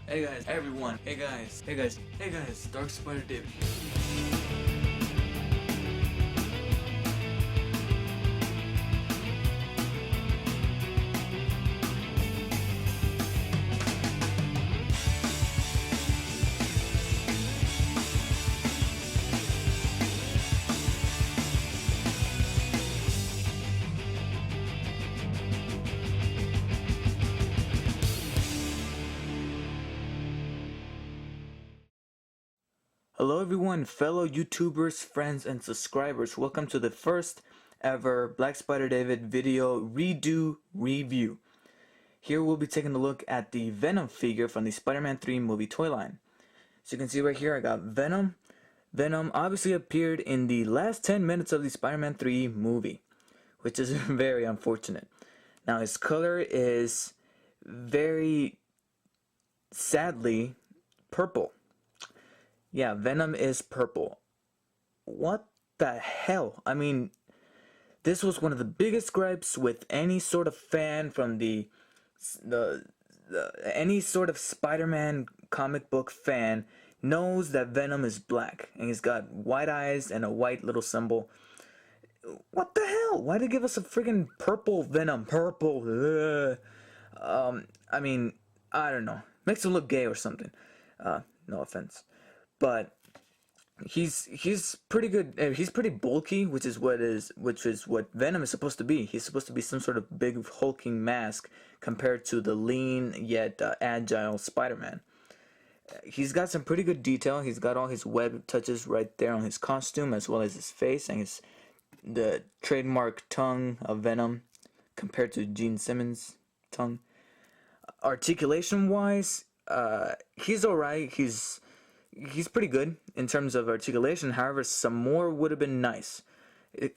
Hey guys, everyone, hey guys, hey guys, hey guys, Dark Spider David. Hello everyone, fellow YouTubers, friends, and subscribers. Welcome to the first ever Black Spider David video redo review. Here we'll be taking a look at the Venom figure from the Spider-Man 3 movie toy line. So you can see right here I got Venom. Venom obviously appeared in the last 10 minutes of the Spider-Man 3 movie, which is very unfortunate. Now his color is very sadly purple. Yeah, Venom is purple. What the hell? I mean, this was one of the biggest gripes with any sort of fan from any sort of Spider-Man comic book fan knows that Venom is black and he's got white eyes and a white little symbol. What the hell? Why did they give us a friggin' purple Venom? Purple. I mean, I don't know. Makes him look gay or something. No offense. But he's pretty good. He's pretty bulky, which is what Venom is supposed to be. He's supposed to be some sort of big hulking mask compared to the lean yet agile Spider-Man. He's got some pretty good detail. He's got all his web touches right there on his costume, as well as his face and the trademark tongue of Venom compared to Gene Simmons' tongue. Articulation-wise, he's alright. He's pretty good in terms of articulation. However, some more would have been nice.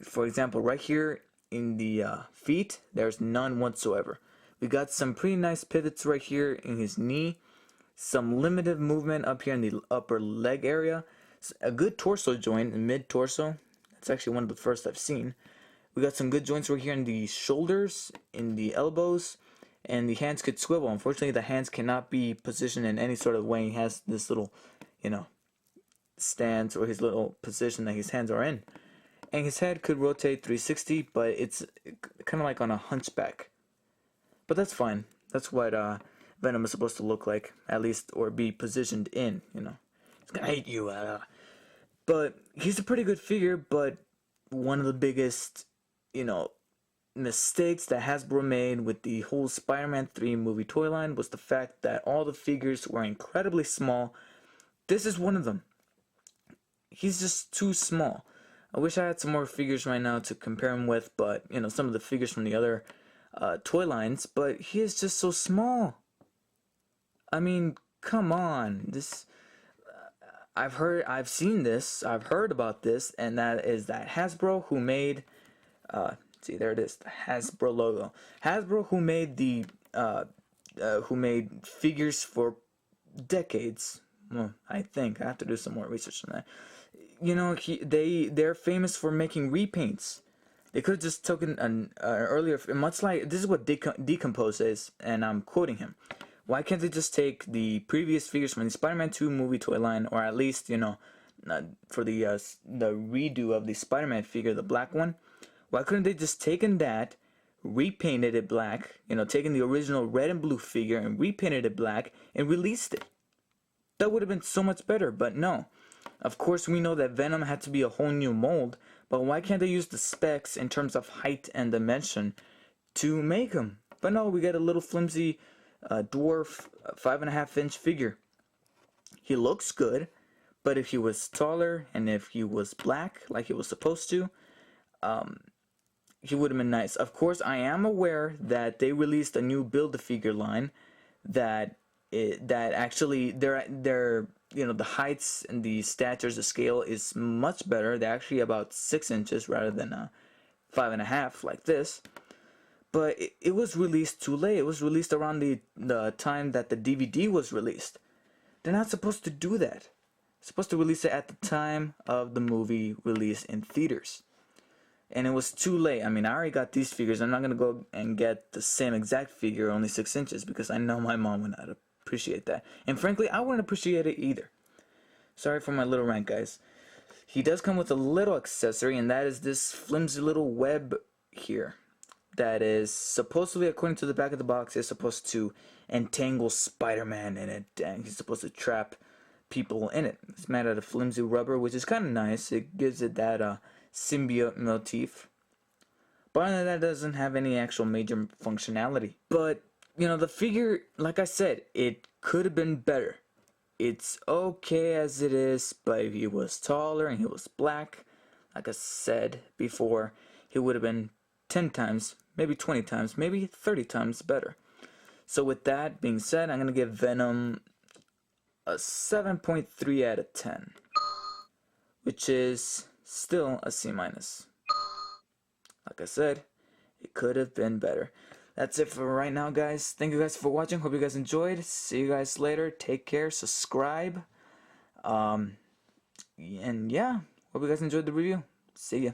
For example, right here in the feet, there's none whatsoever. We got some pretty nice pivots right here in his knee. Some limited movement up here in the upper leg area. A good torso joint, mid-torso. That's actually one of the first I've seen. We got some good joints right here in the shoulders, in the elbows, and the hands could swivel. Unfortunately, the hands cannot be positioned in any sort of way. He has this little, stance or his little position that his hands are in. And his head could rotate 360, but it's kind of like on a hunchback. But that's fine. That's what Venom is supposed to look like, at least, or be positioned in, He's gonna hate you. But he's a pretty good figure, but one of the biggest, mistakes that Hasbro made with the whole Spider-Man 3 movie toy line was the fact that all the figures were incredibly small. This is one of them. He's just too small. I wish I had some more figures right now to compare him with, but, some of the figures from the other toy lines, but he is just so small. I mean, come on. I've seen this, I've heard about this, and that is that Hasbro who made, see, there it is, the Hasbro logo. Hasbro who made who made figures for decades. Well, I think I have to do some more research on that. They're famous for making repaints. They could have just taken an earlier, much like this is what Decompose is, and I'm quoting him. Why can't they just take the previous figures from the Spider-Man 2 movie toy line, or at least for the redo of the Spider-Man figure, the black one? Why couldn't they just taken that, repainted it black, taken the original red and blue figure and repainted it black and released it? That would have been so much better, but no. Of course, we know that Venom had to be a whole new mold, but why can't they use the specs in terms of height and dimension to make him? But no, we got a little flimsy dwarf 5.5-inch figure. He looks good, but if he was taller and if he was black like he was supposed to, he would have been nice. Of course, I am aware that they released a new Build-A-Figure line that actually the heights and the statures, the scale is much better. They're actually about 6 inches rather than 5.5 like this. But it was released too late. It was released around the time that the DVD was released. They're not supposed to do that. They're supposed to release it at the time of the movie release in theaters. And it was too late. I mean, I already got these figures. I'm not going to go and get the same exact figure, only 6 inches, because I know my mom would not appreciate that. And frankly, I wouldn't appreciate it either. Sorry for my little rant, guys. He does come with a little accessory, and that is this flimsy little web here. That is supposedly, according to the back of the box, is supposed to entangle Spider-Man in it, and he's supposed to trap people in it. It's made out of flimsy rubber, which is kind of nice. It gives it that symbiote motif. But other than that, it doesn't have any actual major functionality. But, you know, the figure, like I said, it could have been better. It's okay as it is, but if he was taller and he was black, like I said before, he would have been 10 times, maybe 20 times, maybe 30 times better. So with that being said, I'm going to give Venom a 7.3 out of 10, which is still a C-. Like I said, it could have been better. That's it for right now, guys. Thank you guys for watching. Hope you guys enjoyed. See you guys later. Take care. Subscribe. And yeah, hope you guys enjoyed the review. See ya.